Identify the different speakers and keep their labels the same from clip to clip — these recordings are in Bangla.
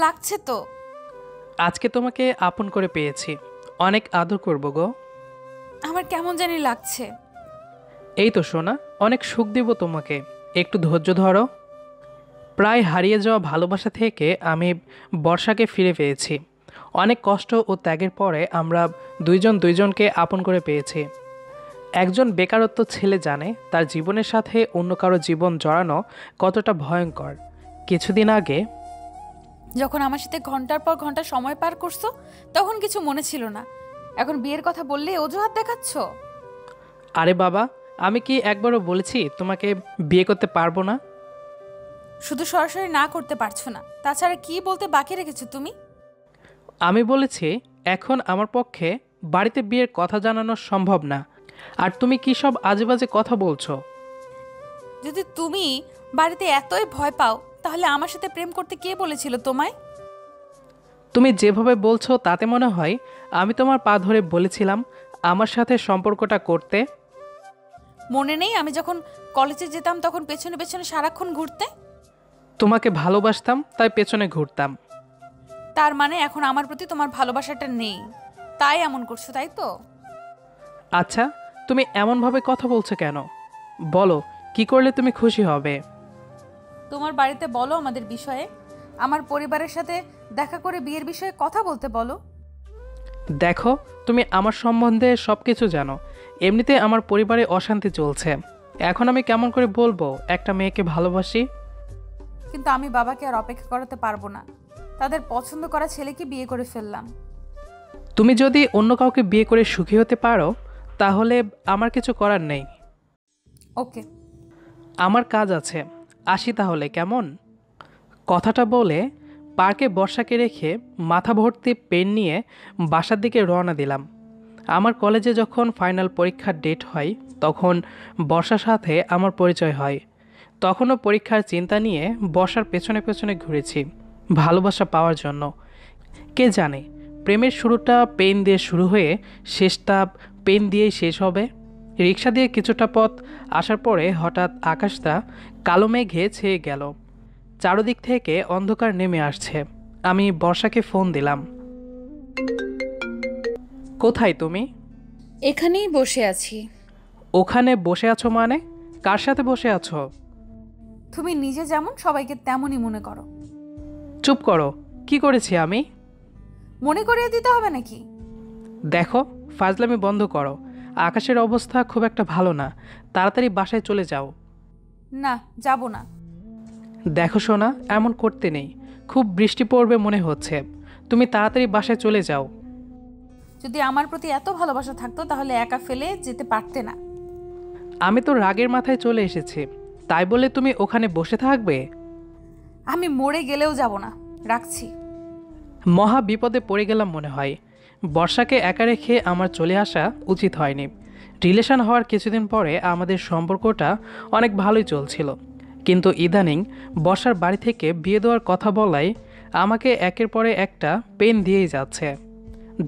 Speaker 1: লাগছে তো।
Speaker 2: আজকে তোমাকে আপন করে পেয়েছি, অনেক আদর করব গো।
Speaker 1: আমার কেমন জানি লাগছে।
Speaker 2: এই তো সোনা, অনেক সুখ দিব তোমাকে, একটু ধৈর্য ধরো। প্রায় হারিয়ে যাওয়া ভালোবাসা থেকে আমি বর্ষাকে ফিরে পেয়েছি। অনেক কষ্ট ও ত্যাগের পরে আমরা দুইজন দুইজনকে আপন করে পেয়েছি। একজন বেকারত্ব ছেলে জানে তার জীবনের সাথে অন্য কারো জীবন জড়ানো কতটা ভয়ঙ্কর। কিছুদিন আগে
Speaker 1: যখন আমার সাথে ঘন্টার পর ঘন্টা সময় পার করছো তখন কিছু মনে ছিল না, এখন বিয়ের কথা বললে অজুহাত দেখাচ্ছ।
Speaker 2: আরে বাবা, আমি কি একবারও বলেছি তোমাকে বিয়ে করতে পারবো না?
Speaker 1: শুধু সরাসরি না করতে পারছো না, তাছাড়া কি বলতে বাকি রেখেছো তুমি?
Speaker 2: আমি বলেছি এখন আমার পক্ষে বাড়িতে বিয়ের কথা জানানো সম্ভব না। আর তুমি কি সব আজেবাজে কথা বলছো?
Speaker 1: যদি তুমি বাড়িতে এতই ভয় পাও তাহলে আমার সাথে প্রেম করতে কে বলেছিল তোমায়?
Speaker 2: তুমি যেভাবে বলছো তাতে মনে হয় আমি তোমার পা ধরে বলেছিলাম আমার সাথে সম্পর্কটা করতে।
Speaker 1: মনে নেই আমি যখন কলেজে যেতাম তখন পেছনে পেছনে সারাক্ষণ ঘুরতে?
Speaker 2: তোমাকে ভালোবাসতাম তাই পেছনে ঘুরতাম।
Speaker 1: তার মানে এখন আমার প্রতি তোমার ভালোবাসাটা নেই, তাই এমন করছো, তাই তো?
Speaker 2: আচ্ছা, তুমি এমনভাবে কথা বলছো কেন? বলো, কি করলে তুমি খুশি হবে?
Speaker 1: তোমার বাড়িতে বলো আমাদের বিষয়ে, আমার পরিবারের সাথে দেখা করে বিয়ের বিষয়ে কথা বলতে বলো।
Speaker 2: দেখো, তুমি আমার সম্বন্ধে সব কিছু জানো। এমনিতে আমার পরিবারে অশান্তি চলছে, এখন আমি কেমন করে বলবো একটা মেয়েকে ভালোবাসি?
Speaker 1: কিন্তু আমি বাবাকে আর অপেক্ষা করাতে পারবো না, তাদের পছন্দ করা ছেলেকে বিয়ে করে ফেললাম।
Speaker 2: তুমি যদি অন্য কাউকে বিয়ে করে সুখী হতে পারো তাহলে আমার কিছু করার নেই।
Speaker 1: ওকে।
Speaker 2: আমার কাজ আছে, আসি তাহলে, কেমন? কথাটা বলে পার্কে বর্ষাকে রেখে মাথা ভর্তি পেন নিয়ে বাসার দিকে রওনা দিলাম। আমার কলেজে যখন ফাইনাল পরীক্ষার ডেট হয় তখন বর্ষার সাথে আমার পরিচয় হয়। তখনও পরীক্ষার চিন্তা নিয়ে বর্ষার পেছনে পেছনে ঘুরেছি ভালোবাসা পাওয়ার জন্য। কে জানে প্রেমের শুরুটা পেন দিয়ে শুরু হয়ে শেষটা পেন দিয়েই শেষ হবে। রিক্সা দিয়ে কিছুটা পথ আসার পরে হঠাৎ আকাশটা কালো মেঘে ছেয়ে গেল। চারদিক থেকে অন্ধকার নেমে আসছে। আমি বর্ষাকে ফোন দিলাম। কোথায় তুমি?
Speaker 1: এখানেই বসে আছি।
Speaker 2: ওখানে বসে আছো মানে? কার সাথে বসে আছো?
Speaker 1: তুমি নিজে যেমন সবাইকে তেমনই মনে করো।
Speaker 2: চুপ করো, কি করেছি আমি?
Speaker 1: মনে করিয়ে দিতে হবে নাকি?
Speaker 2: দেখো, ফাজলামি বন্ধ করো। আকাশের অবস্থা খুব একটা ভালো না, তাড়াতাড়ি বাসায় চলে যাও।
Speaker 1: না, যাব না।
Speaker 2: দেখো সোনা, এমন করতে নেই, খুব বৃষ্টি পড়বে মনে হচ্ছে, তুমি তাড়াতাড়ি বাসায় চলে যাও।
Speaker 1: যদি আমার প্রতি এত ভালোবাসা থাকতো তাহলে একা ফেলে যেতে পারতে না।
Speaker 2: আমি তো রাগের মাথায় চলে এসেছি, তাই বলে তুমি ওখানে বসে থাকবে?
Speaker 1: আমি মরে গেলেও যাব না। রাখছি।
Speaker 2: মহা বিপদে পড়ে গেলাম মনে হয়। বর্ষাকে একা রেখে আমার চলে আসা উচিত হয়নি। রিলেশন হওয়ার কিছুদিন পরে আমাদের সম্পর্কটা অনেক ভালোই চলছিল, কিন্তু ইদানিং বর্ষার বাড়ি থেকে বিয়ে দেওয়ার কথা বলায় আমাকে একের পরে একটা পেন দিয়েই যাচ্ছে।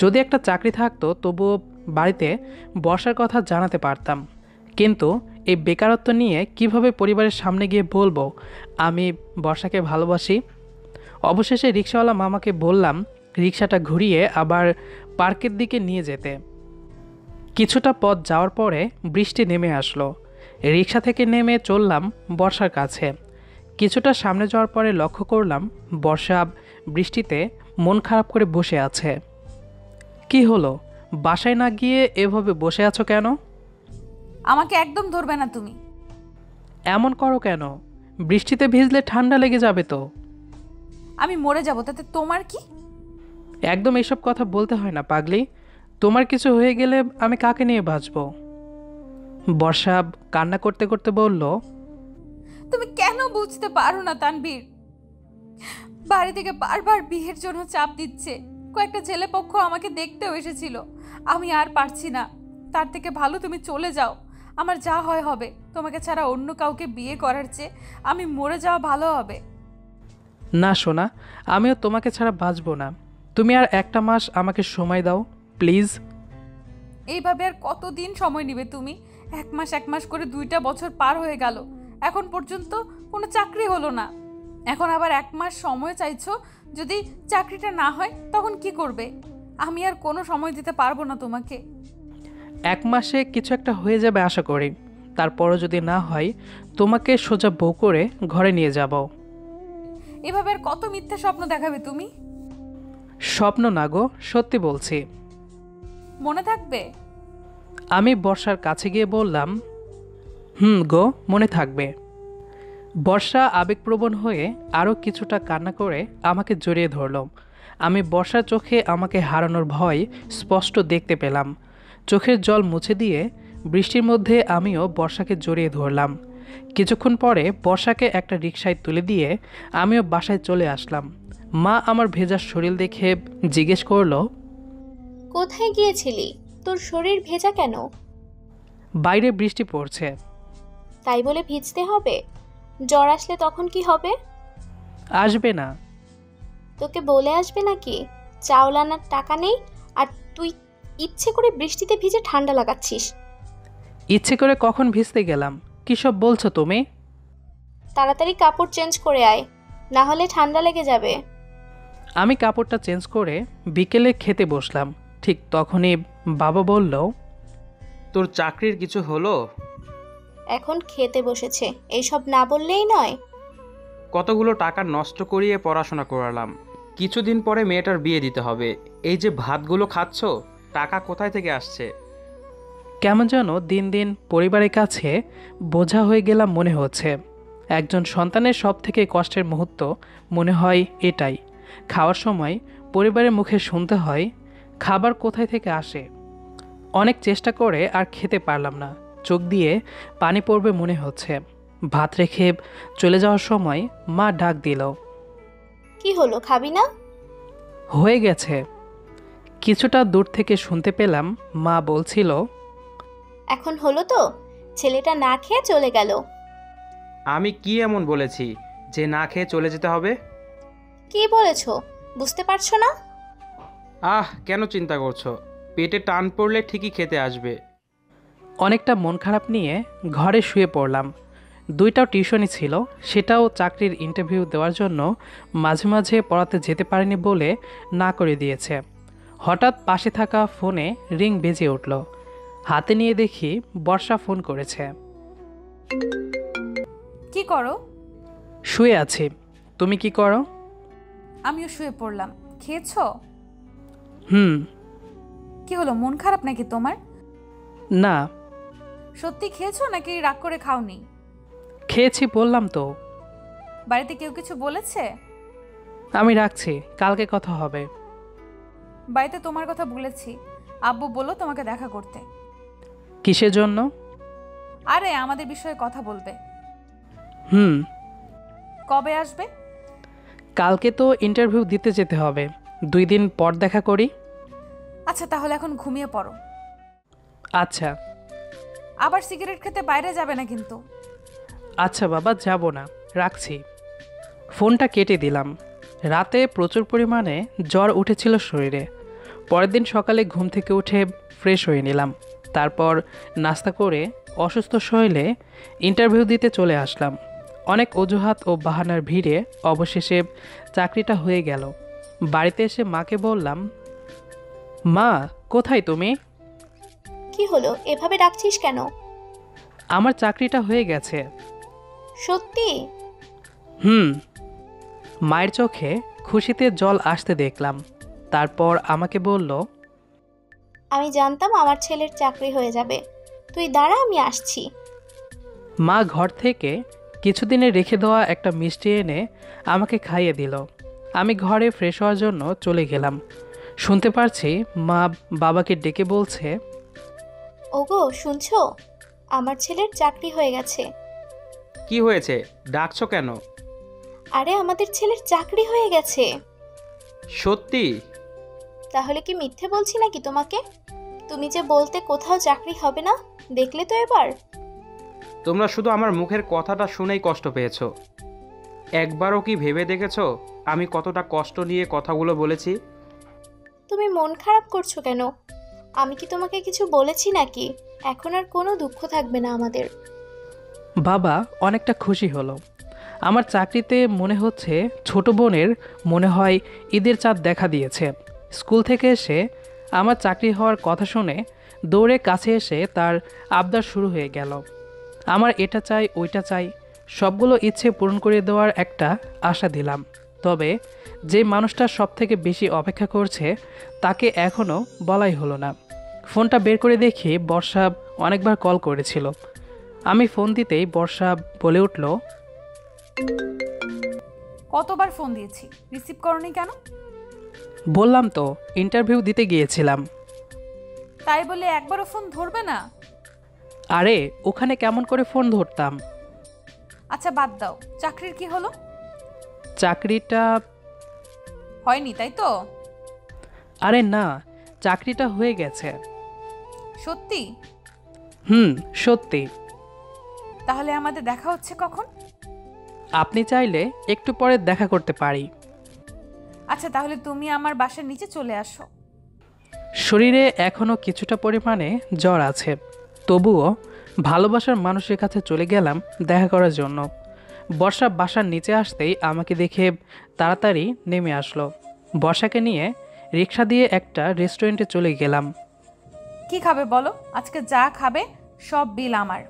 Speaker 2: যদি একটা চাকরি থাকতো তবুও বাড়িতে বর্ষার কথা জানাতে পারতাম, কিন্তু এই বেকারত্ব নিয়ে কিভাবে পরিবারের সামনে গিয়ে বলবো আমি বর্ষাকে ভালোবাসি? অবশেষে রিক্সাওয়ালা মামাকে বললাম রিক্সাটা ঘুরিয়ে আবার পার্কের দিকে নিয়ে যেতে। কিছুটা পথ যাওয়ার পরে বৃষ্টি নেমে আসলো। রিক্সা থেকে নেমে চললাম বর্ষার কাছে। কিছুটা সামনে যাওয়ার পরে লক্ষ্য করলাম বর্ষা বৃষ্টিতে মন খারাপ করে বসে আছে। কি হলো, বাসায় না গিয়ে এভাবে বসে আছো কেন?
Speaker 1: আমাকে একদম ধরবে না তুমি।
Speaker 2: এমন করো কেন? বৃষ্টিতে ভিজলে ঠান্ডা লেগে যাবে তো।
Speaker 1: আমি মরে যাব, তাতে তোমার কি?
Speaker 2: একদম এসব কথা বলতে হয় না পাগলি, তোমার কিছু হয়ে গেলে আমি কাকে নিয়ে বাঁচবো? বর্ষা কান্না করতে করতে বলল,
Speaker 1: তুমি কেন বুঝতে পারো না তানবীর? বাড়ি থেকে বারবার বিয়ের জন্য চাপ দিচ্ছে, কয়েকটা ছেলে পক্ষ আমাকে দেখতেও এসেছিল। আমি আর পারছি না, তার থেকে ভালো তুমি চলে যাও। আমার যা হয় হবে, তোমাকে ছাড়া অন্য কাউকে বিয়ে করার চেয়ে আমি মরে যাওয়া ভালো হবে।
Speaker 2: না সোনা, আমিও তোমাকে ছাড়া বাঁচবো না। তুমি আর একটা মাস আমাকে সময় দাও প্লিজ।
Speaker 1: এইভাবে আর কতদিন সময় নেবে তুমি? এক মাস করে 2টা বছর পার হয়ে গেল, এখন পর্যন্ত কোনো চাকরি হলো না। এখন আবার 1 মাস সময় চাইছো, যদি চাকরিটা না হয় তখন কি করবে? আমি আর কোনো সময় দিতে পারবো না তোমাকে।
Speaker 2: 1 মাসে কিছু একটা হয়ে যাবে আশা করি। তারপরও যদি না হয়, তোমাকে সোজা বউ করে ঘরে নিয়ে যাব।
Speaker 1: এভাবে আর কত মিথ্যা স্বপ্ন দেখাবে তুমি?
Speaker 2: স্বপ্ন না গো, সত্যি বলছি।
Speaker 1: মনে থাকবে?
Speaker 2: আমি বর্ষার কাছে গিয়ে বললাম, গো, মনে থাকবে। বর্ষা আবেগপ্রবণ হয়ে আরও কিছুটা কান্না করে আমাকে জড়িয়ে ধরল। আমি বর্ষার চোখে আমাকে হারানোর ভয় স্পষ্ট দেখতে পেলাম। চোখের জল মুছে দিয়ে বৃষ্টির মধ্যে আমিও বর্ষাকে জড়িয়ে ধরলাম। কিছুক্ষণ পরে বর্ষাকে একটা রিকশায় তুলে দিয়ে আমিও বাসায় চলে আসলাম। মা আমার ভেজা শরীর দেখে জিজ্ঞেস করলো,
Speaker 3: কোথায় গিয়েছিলি? তোর শরীর ভেজা কেন?
Speaker 2: বাইরে বৃষ্টি পড়ছে।
Speaker 3: তাই বলে ভিজতে হবে? জ্বর আসলে তখন কি হবে?
Speaker 2: আসবে না।
Speaker 3: তোকে বলে আসবে নাকি? চাউল আনার টাকা নেই, আর তুই ইচ্ছে করে বৃষ্টিতে ভিজে ঠান্ডা লাগাচ্ছিস।
Speaker 2: ইচ্ছে করে কখন ভিজতে গেলাম? কী সব বলছো তুমি?
Speaker 3: তাড়াতাড়ি কাপড় চেঞ্জ করে আয়, না হলে ঠান্ডা লেগে যাবে।
Speaker 2: আমি কাপড়টা চেঞ্জ করে বিকেলে খেতে বসলাম। ঠিক তখনই বাবা বলল,
Speaker 4: তোর চাকরির কিছু হলো?
Speaker 3: এখন খেতে বসেছে, এইসব না বললেই নয়।
Speaker 4: কতগুলো টাকা নষ্ট করিয়ে পড়াশোনা করালাম, কিছুদিন পরে মেয়েটার বিয়ে দিতে হবে। এই যে ভাতগুলো খাচ্ছ, টাকা কোথায় থেকে আসছে?
Speaker 2: কেমন যেন দিন দিন পরিবারের কাছে বোঝা হয়ে গেলাম মনে হচ্ছে। একজন সন্তানের সব থেকে কষ্টের মুহূর্ত মনে হয় এটাই। খাওয়ার সময় পরিবারের মুখে শুনতে হয়, খাবার কোথায় থেকে আসে। অনেক চেষ্টা করে আর খেতে পারলাম না, চোখ দিয়ে পানি পড়বে মনে হচ্ছে। ভাত রেখে চলে যাওয়ার সময় মা ডাক দিল,
Speaker 3: কি হলো, খাবি না?
Speaker 2: হয়ে গেছে। কিছুটা দূর থেকে শুনতে পেলাম মা বলছিল,
Speaker 3: এখন হলো তো? ছেলেটা না খেয়ে চলে গেল।
Speaker 4: আমি কি এমন বলেছি যে না খেয়ে চলে যেতে হবে?
Speaker 3: কি বলেছো বুঝতে পারছো না?
Speaker 4: কেন চিন্তা করছো? পেটে টান পড়লে ঠিকই খেতে আসবে।
Speaker 2: অনেকটা মন খারাপ নিয়ে ঘরে শুয়ে পড়লাম। 2টা টিউশনই ছিল, সেটাও চাকরির ইন্টারভিউ দেওয়ার জন্য মাঝে মাঝে পড়াতে যেতে পারিনি বলে না করে দিয়েছে। হঠাৎ পাশে থাকা ফোনে রিং বেজে উঠল। হাতে নিয়ে দেখি বর্ষা ফোন করেছে।
Speaker 1: কি করো?
Speaker 2: শুয়ে আছি। তুমি কি করো?
Speaker 1: আমিও শুয়ে পড়লাম। খেয়েছো?
Speaker 2: হুম।
Speaker 1: কি হলো, মন খারাপ নাকি তোমার?
Speaker 2: না।
Speaker 1: সত্যি খেয়েছো নাকি রাগ করে খাওনি?
Speaker 2: খেয়েছি বললাম তো।
Speaker 1: বাড়িতে কেউ কিছু বলেছে?
Speaker 2: আমি রাখছি, কালকে কথা হবে।
Speaker 1: বাড়িতে তোমার কথা বলেছি, আব্বু বললো তোমাকে দেখা করতে।
Speaker 2: কিসের জন্য?
Speaker 1: আরে আমাদের বিষয়ে কথা বলবে।
Speaker 2: হুম।
Speaker 1: কবে আসবে?
Speaker 2: কালকে তো ইন্টারভিউ দিতে যেতে হবে, 2 দিন পর দেখা করি।
Speaker 1: আচ্ছা তাহলে এখন ঘুমিয়ে পড়ো।
Speaker 2: আচ্ছা।
Speaker 1: আবার সিগারেট খেতে বাইরে যাবে না কিন্তু।
Speaker 2: আচ্ছা বাবা, যাব না, রাখছি। ফোনটা কেটে দিলাম। রাতে প্রচুর পরিমাণে জ্বর উঠেছিল শরীরে। পরের দিন সকালে ঘুম থেকে উঠে ফ্রেশ হয়ে নিলাম। তারপর নাস্তা করে অসুস্থ শরীরে ইন্টারভিউ দিতে চলে আসলাম। অনেক অজুহাত ও বাহানার ভিড়ে অবশেষে চাকরিটা হয়ে গেল। বাড়িতে এসে মাকে বললাম, মা, কোথায় তুমি?
Speaker 3: কি হলো, এভাবে ডাকছিস কেন?
Speaker 2: আমার চাকরিটা হয়ে গেছে।
Speaker 3: সত্যি?
Speaker 2: হুম। মায়ের চোখে খুশিতে জল আসতে দেখলাম। তারপর আমাকে বলল,
Speaker 3: আমি জানতাম আমার ছেলের চাকরি হয়ে যাবে। তুই দাঁড়া, আমি আসছি।
Speaker 2: মা ঘর থেকে কিছুদিনে রেখে দেওয়া একটা মিষ্টি এনে আমাকে খাইয়ে দিল। আমি ঘরে ফ্রেশ হওয়ার জন্য চলে গেলাম। শুনতে পারছি মা বাবাকে ডেকে বলছে,
Speaker 3: ওগো শুনছো, আমার ছেলের চাকরি হয়ে গেছে।
Speaker 4: কি হয়েছে, ডাকছো কেন?
Speaker 3: আরে আমাদের ছেলের চাকরি হয়ে গেছে।
Speaker 4: সত্যি?
Speaker 3: তাহলে কি মিথ্যে বলছি নাকি তোমাকে? তুমি যে বলতে কোথাও চাকরি হবে না, দেখলে তো এবার।
Speaker 4: তোমরা শুধু আমার মুখের কথাটা শুনেই কষ্ট পেয়েছো। একবারও কি ভেবে দেখেছো আমি কতটা কষ্ট নিয়ে কথাগুলো বলেছি?
Speaker 3: তুমি মন খারাপ করছো কেন? আমি কি তোমাকে কিছু বলেছি নাকি? এখন আর কোনো দুঃখ থাকবে না আমাদের।
Speaker 2: বাবা অনেকটা খুশি হলো। আমার চাকরিতে মনে হচ্ছে ছোট বোনের মনে হয় ঈদের চাঁদ দেখা দিয়েছে। স্কুল থেকে এসে আমার চাকরি হওয়ার কথা শুনে দৌড়ে কাছে এসে তার আবদার শুরু হয়ে গেল। আমার এটা চাই ওইটা চাই, সবগুলো ইচ্ছে পূরণ করে দেওয়ার একটা আশা দিলাম। তবে যে মানুষটা সবথেকে বেশি অপেক্ষা করছে তাকে এখনও বলাই হলো না। ফোনটা বের করে দেখি বর্ষা অনেকবার কল করেছিল। আমি ফোন দিতেই বর্ষা বলে উঠল,
Speaker 1: কতবার ফোন দিয়েছি, রিসিভ করনি কেন?
Speaker 2: বললাম তো ইন্টারভিউ দিতে গিয়েছিলাম।
Speaker 1: তাই বলে একবারও ফোন ধরবে না?
Speaker 2: আরে ওখানে কেমন করে ফোন ধরতাম।
Speaker 1: আচ্ছা বাদ দাও, চাকরির কি হলো?
Speaker 2: চাকরিটা
Speaker 1: হয়নি তাই তো?
Speaker 2: আরে না, চাকরিটা হয়ে গেছে।
Speaker 1: সত্যি?
Speaker 2: সত্যি।
Speaker 1: তাহলে আমাদের দেখা হচ্ছে কখন?
Speaker 2: আপনি চাইলে একটু পরে দেখা করতে পারি।
Speaker 1: আচ্ছা তাহলে তুমি আমার বাসার নিচে চলে আসো।
Speaker 2: শরীরে এখনও কিছুটা পরিমাণে জ্বর আছে, তবুও ভালোবাসার মানুষের কাছে চলে গেলাম দেখা করার জন্য। বর্ষা বাসার নিচে আসতেই আমাকে দেখে তাড়াতাড়ি নেমে আসলো। বর্ষাকে নিয়ে রিক্সা দিয়ে একটা রেস্টুরেন্টে চলে গেলাম।
Speaker 1: কি খাবে বলো, আজকে যা খাবে সব বিল আমার।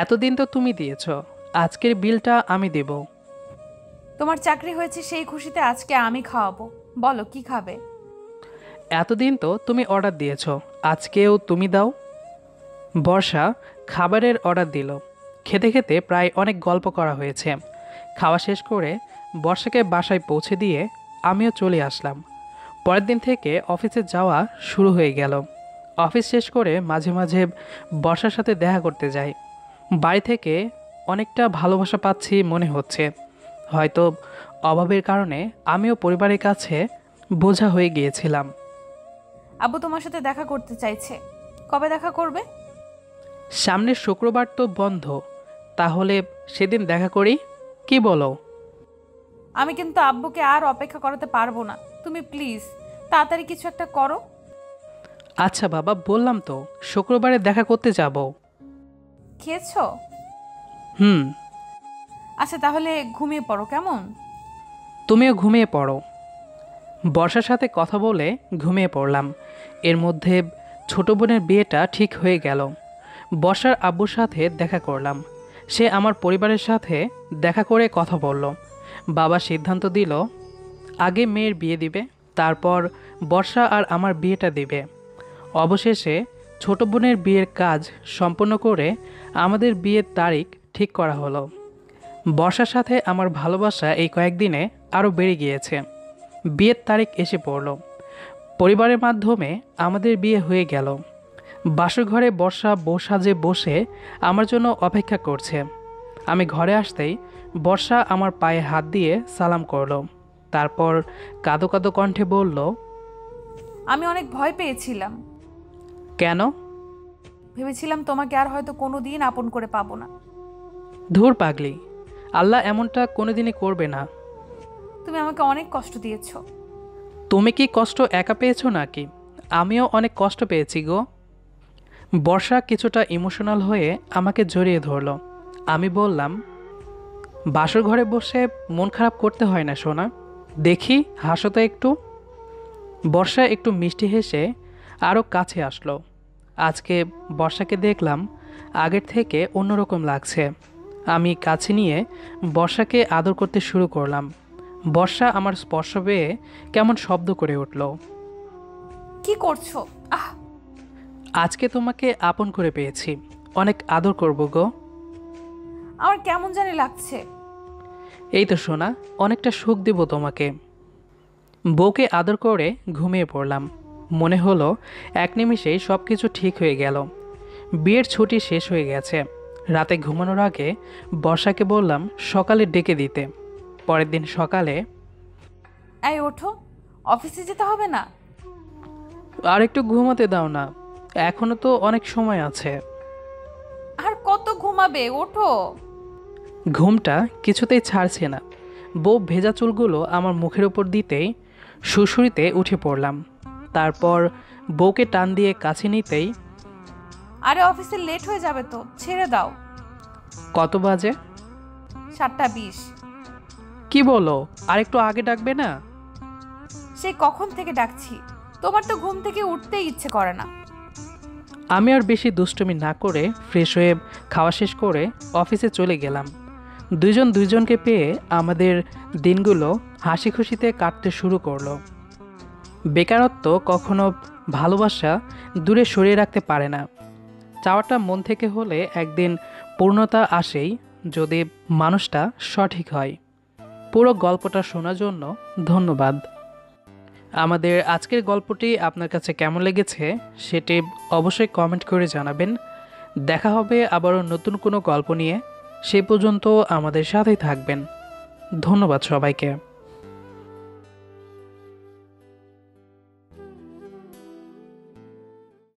Speaker 2: এতদিন তো তুমি দিয়েছ, আজকের বিলটা আমি দেব।
Speaker 1: তোমার চাকরি হয়েছে সেই খুশিতে আজকে আমি খাওয়াবো। বলো কি খাবে?
Speaker 2: এতদিন তো তুমি অর্ডার দিয়েছ, আজকেও তুমি দাও। বর্ষা খাবারের অর্ডার দিল। খেতে খেতে প্রায় অনেক গল্প করা হয়েছে। খাওয়া শেষ করে বর্ষাকে বাসায় পৌঁছে দিয়ে আমিও চলে আসলাম। পরের দিন থেকে অফিসে যাওয়া শুরু হয়ে গেল। অফিস শেষ করে মাঝে মাঝে বর্ষার সাথে দেখা করতে যাই। বাড়ি থেকে অনেকটা ভালোবাসা পাচ্ছি মনে হচ্ছে। হয়তো অভাবের কারণে আমিও পরিবারের কাছে বোঝা হয়ে গিয়েছিলাম।
Speaker 1: আব্বু তোমার সাথে দেখা করতে চাইছে, কবে দেখা করবে?
Speaker 2: সামনের শুক্রবার তো বন্ধ, তাহলে সেদিন দেখা করি, কি বলো?
Speaker 1: আমি কিন্তু আব্বুকে আর অপেক্ষা করাতে পারবো না, তুমি প্লিজ তাড়াতাড়ি কিছু একটা করো।
Speaker 2: আচ্ছা বাবা, বললাম তো শুক্রবারে দেখা করতে যাব।
Speaker 1: খেয়েছো?
Speaker 2: হুম।
Speaker 1: আচ্ছা তাহলে ঘুমিয়ে পড়ো কেমন?
Speaker 2: তুমিও ঘুমিয়ে পড়ো। বর্ষার সাথে কথা বলে ঘুমিয়ে পড়লাম। এর মধ্যে ছোট বোনের বিয়েটা ঠিক হয়ে গেল। বর্ষার আব্বুর সাথে দেখা করলাম। সে আমার পরিবারের সাথে দেখা করে কথা বলল। বাবা সিদ্ধান্ত দিল আগে মেয়ের বিয়ে দিবে, তারপর বর্ষা আর আমার বিয়েটা দিবে। অবশেষে ছোট বোনের বিয়ের কাজ সম্পন্ন করে আমাদের বিয়ের তারিখ ঠিক করা হলো। বর্ষার সাথে আমার ভালোবাসা এই কয়েকদিনে আরও বেড়ে গিয়েছে। বিয়ের তারিখ এসে পড়ল। পরিবারের মাধ্যমে আমাদের বিয়ে হয়ে গেল। বাসর ঘরে বর্ষা বউ সাজে বসে আমার জন্য অপেক্ষা করছে। আমি ঘরে আসতেই বর্ষা আমার পায়ে হাত দিয়ে সালাম করলো। তারপর কাঁদো কাঁদো কণ্ঠে বলল,
Speaker 1: আমি অনেক ভয় পেয়েছিলাম।
Speaker 2: কেন?
Speaker 1: ভেবেছিলাম তোমাকে আর হয়তো কোনো দিন আপন করে পাবো না।
Speaker 2: ধুর পাগলি, আল্লাহ এমনটা কোনোদিনই করবে না।
Speaker 1: তুমি আমাকে অনেক কষ্ট দিয়েছো।
Speaker 2: তুমি কি কষ্ট একা পেয়েছো নাকি? আমিও অনেক কষ্ট পেয়েছি গো। বর্ষা কিছুটা ইমোশনাল হয়ে আমাকে জড়িয়ে ধরল। আমি বললাম, বাসর ঘরে বসে মন খারাপ করতে হয় না সোনা, দেখি হাসো তো একটু। বর্ষা একটু মিষ্টি হেসে আরও কাছে আসলো। আজকে বর্ষাকে দেখলাম আগের থেকে অন্যরকম লাগছে। আমি কাছে নিয়ে বর্ষাকে আদর করতে শুরু করলাম। বর্ষা আমার স্পর্শ পেয়ে কেমন শব্দ করে উঠল।
Speaker 1: কি করছো? আহ,
Speaker 2: আজকে তোমাকে আপন করে পেয়েছি, অনেক আদর করব গো।
Speaker 1: আমার কেমন জানি লাগছে।
Speaker 2: এই তো সোনা, অনেকটা সুখ দেব তোমাকে। বউকে আদর করে ঘুমিয়ে পড়লাম। মনে হলো এক নিমিষেই সব কিছু ঠিক হয়ে গেল। বিয়ের ছুটি শেষ হয়ে গেছে। রাতে ঘুমানোর আগে বর্ষাকে বললাম সকালে ডেকে দিতে। পরের দিন সকালে,
Speaker 1: এই ওঠো, অফিসে যেতে হবে না?
Speaker 2: আর একটু ঘুমাতে দাও না, এখনো তো অনেক সময় আছে।
Speaker 1: আর কত ঘুমাবে, ওঠো।
Speaker 2: ঘুমটা কিছুতেই ছাড়ছে না। বউ ভেজা চুলগুলো আমার মুখের উপর দিতেই সুড়সুড়িতে উঠে পড়লাম। তারপর বউকে টান দিয়ে কাছে নিতেই,
Speaker 1: আরে অফিসে লেট হয়ে যাবে তো, ছেড়ে দাও।
Speaker 2: কত বাজে?
Speaker 1: 7:20।
Speaker 2: কি বলো, আর একটু আগে ডাকবে না?
Speaker 1: সেই কখন থেকে ডাকছি, তোমার তো ঘুম থেকে উঠতেই ইচ্ছে করে না।
Speaker 2: আমি আর বেশি দুষ্টুমি না করে ফ্রেশ হয়ে খাওয়া শেষ করে অফিসে চলে গেলাম। দুইজনকে পেয়ে আমাদের দিনগুলো হাসি খুশিতে কাটতে শুরু করলো। বেকারত্ব কখনো ভালোবাসা দূরে সরিয়ে রাখতে পারে না। চাওয়াটা মন থেকে হলে একদিন পূর্ণতা আসেই, যদি মানুষটা সঠিক হয়। পুরো গল্পটা শোনার জন্য ধন্যবাদ। আমাদের আজকের গল্পটি আপনার কাছে কেমন লেগেছে সেটি অবশ্যই কমেন্ট করে জানাবেন। দেখা হবে আবারও নতুন কোনো গল্প নিয়ে। সে পর্যন্ত আমাদের সাথেই থাকবেন। ধন্যবাদ সবাইকে।